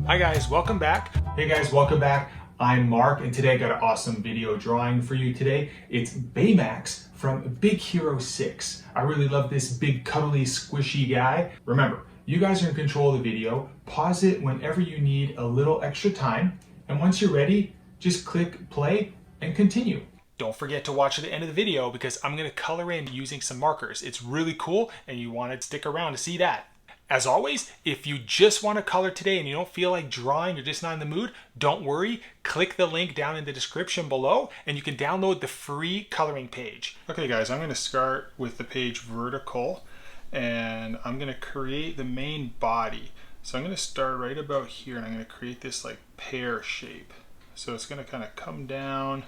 Hi guys, welcome back. Hey guys, welcome back. I'm Mark, and today I got an awesome video drawing for you today. It's BAYMAX from Big Hero 6. I really love this big, cuddly, squishy guy. Remember, you guys are in control of the video. Pause it whenever you need a little extra time, and once you're ready, just click play and continue. Don't forget to watch to the end of the video because I'm going to color in using some markers. It's really cool, and you want to stick around to see that. As always, if you just want to color today and you don't feel like drawing, you're just not in the mood, don't worry. Click the link down in the description below and you can download the free coloring page. Okay guys, I'm going to start with the page vertical and I'm going to create the main body. So I'm going to start right about here and I'm going to create this like pear shape. So it's going to kind of come down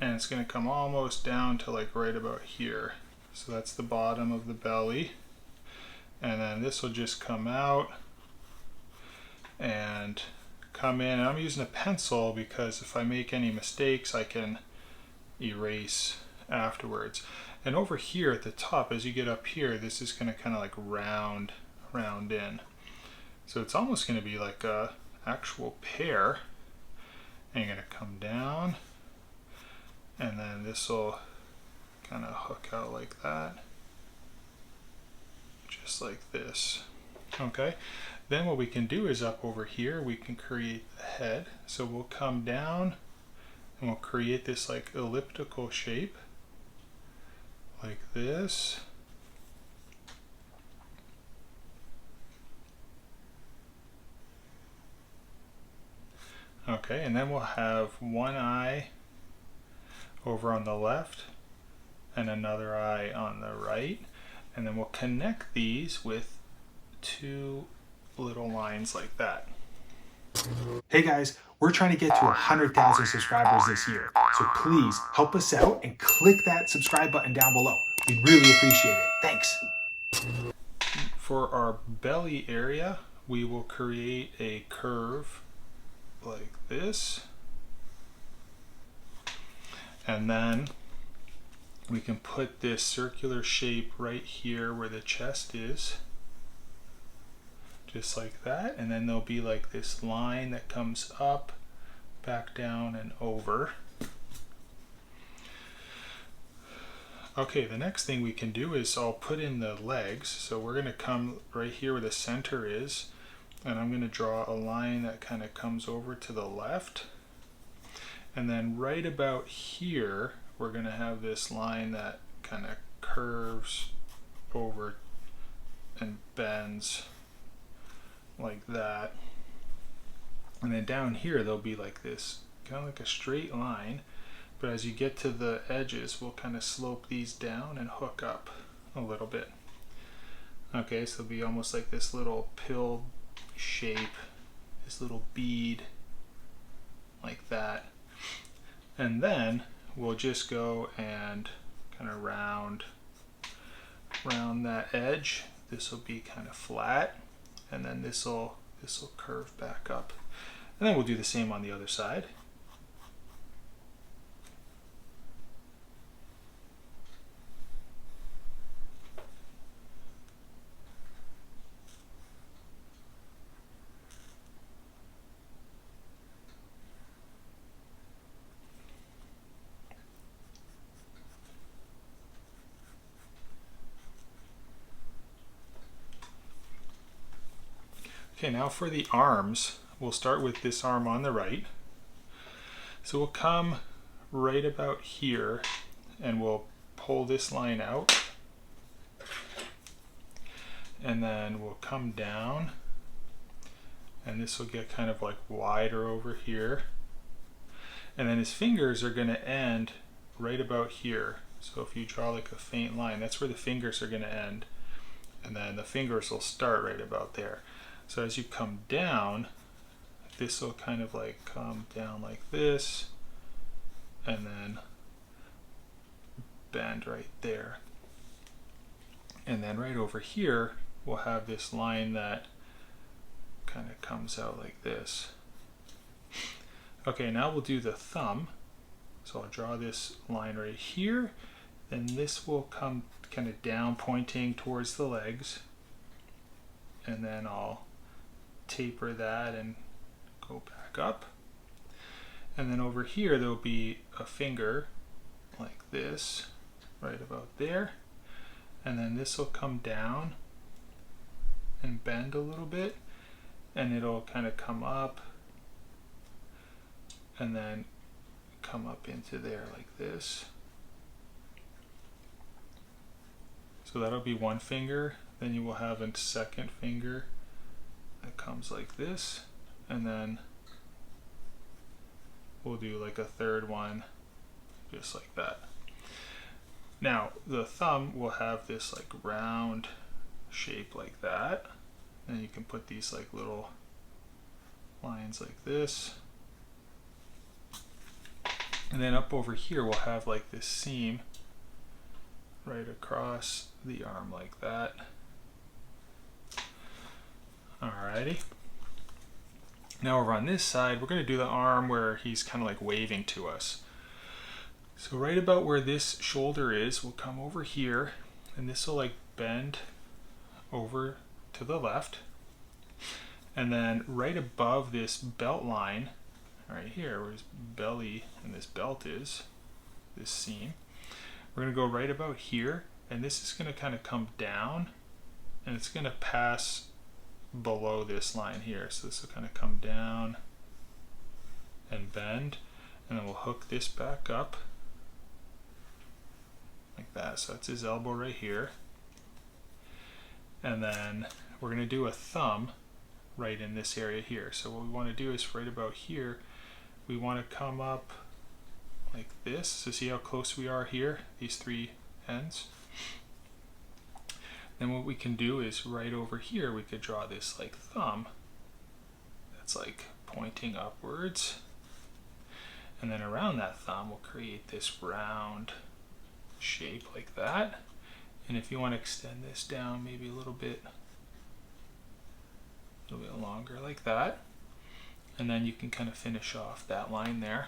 and it's going to come almost down to like right about here. So that's the bottom of the belly. And then this will just come out and come in. And I'm using a pencil because if I make any mistakes I can erase afterwards. And over here at the top, as you get up here, this is going to kind of like round in. So it's almost going to be like a actual pear. And you're going to come down and then this will kind of hook out like that. Just like this. Okay, then what we can do is up over here we can create the head. So we'll come down and we'll create this like elliptical shape like this. Okay, and then we'll have one eye over on the left and another eye on the right. And then we'll connect these with two little lines like that. Hey guys, we're trying to get to 100,000 subscribers this year. So please help us out and click that subscribe button down below. We'd really appreciate it. Thanks. For our belly area, we will create a curve like this. And then we can put this circular shape right here where the chest is, just like that, and then there'll be like this line that comes up, back down, and over. Okay, the next thing we can do is I'll put in the legs. So we're going to come right here where the center is, and I'm going to draw a line that kind of comes over to the left, and then right about here we're going to have this line that kind of curves over and bends like that. And then down here there'll be like this kind of like a straight line, but as you get to the edges we'll kind of slope these down and hook up a little bit. Okay, so it'll be almost like this little pill shape, this little bead like that. And then we'll just go and kind of round that edge. This will be kind of flat, and then this will curve back up. And then we'll do the same on the other side. Okay, now for the arms, we'll start with this arm on the right. So we'll come right about here and we'll pull this line out. And then we'll come down and this will get kind of like wider over here. And then his fingers are going to end right about here. So if you draw like a faint line, that's where the fingers are going to end. And then the fingers will start right about there. So as you come down, this will kind of like come down like this and then bend right there. And then right over here, we'll have this line that kind of comes out like this. Okay, now we'll do the thumb. So I'll draw this line right here. Then this will come kind of down, pointing towards the legs. And then I'll taper that and go back up. And then over here there'll be a finger like this, right about there. And then this will come down and bend a little bit, and it'll kind of come up and then come up into there like this. So that'll be one finger. Then you will have a second finger that comes like this, and then we'll do like a third one just like that. Now the thumb will have this like round shape like that, and you can put these like little lines like this, and then up over here we'll have like this seam right across the arm like that. Alrighty. Now over on this side, we're going to do the arm where he's kind of like waving to us. So right about where this shoulder is, we'll come over here, and this will like bend over to the left. And then right above this belt line, right here, where his belly and this belt is, this seam, we're going to go right about here, and this is going to kind of come down, and it's going to pass below this line here. So this will kind of come down and bend, and then we'll hook this back up like that. So that's his elbow right here. And then we're going to do a thumb right in this area here. So what we want to do is right about here, we want to come up like this. So see how close we are here, these three ends? Then what we can do is right over here, we could draw this like thumb that's like pointing upwards. And then around that thumb, we'll create this round shape like that. And if you want to extend this down maybe a little bit longer like that. And then you can kind of finish off that line there.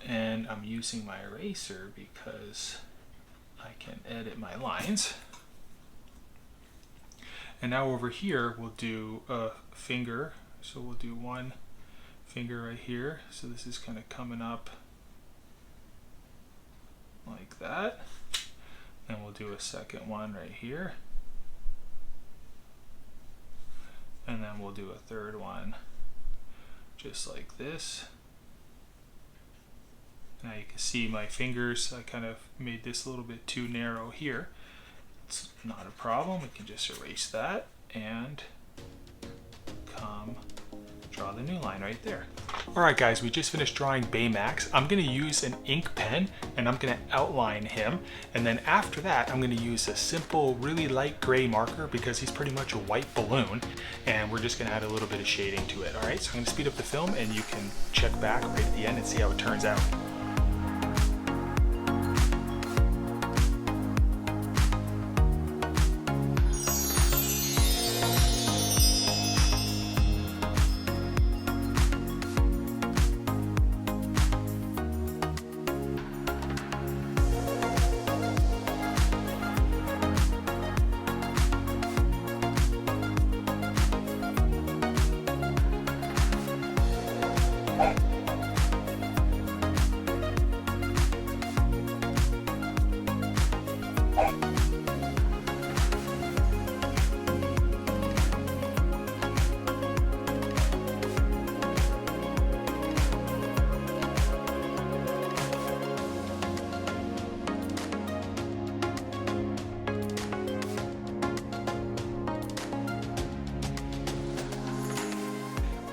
And I'm using my eraser because I can edit my lines. And now over here we'll do a finger. So we'll do one finger right here. So this is kind of coming up like that. Then we'll do a second one right here. And then we'll do a third one just like this. Now you can see my fingers, I kind of made this a little bit too narrow here. It's not a problem, we can just erase that and come draw the new line right there. Alright guys, we just finished drawing Baymax. I'm going to use an ink pen and I'm going to outline him, and then after that I'm going to use a simple really light gray marker because he's pretty much a white balloon, and we're just going to add a little bit of shading to it. Alright, so I'm going to speed up the film and you can check back right at the end and see how it turns out.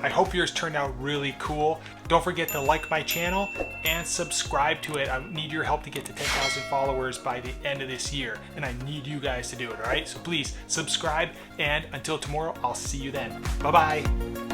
I hope yours turned out really cool. Don't forget to like my channel and subscribe to it. I need your help to get to 10,000 followers by the end of this year, and I need you guys to do it, all right? So please subscribe, and until tomorrow, I'll see you then. Bye-bye.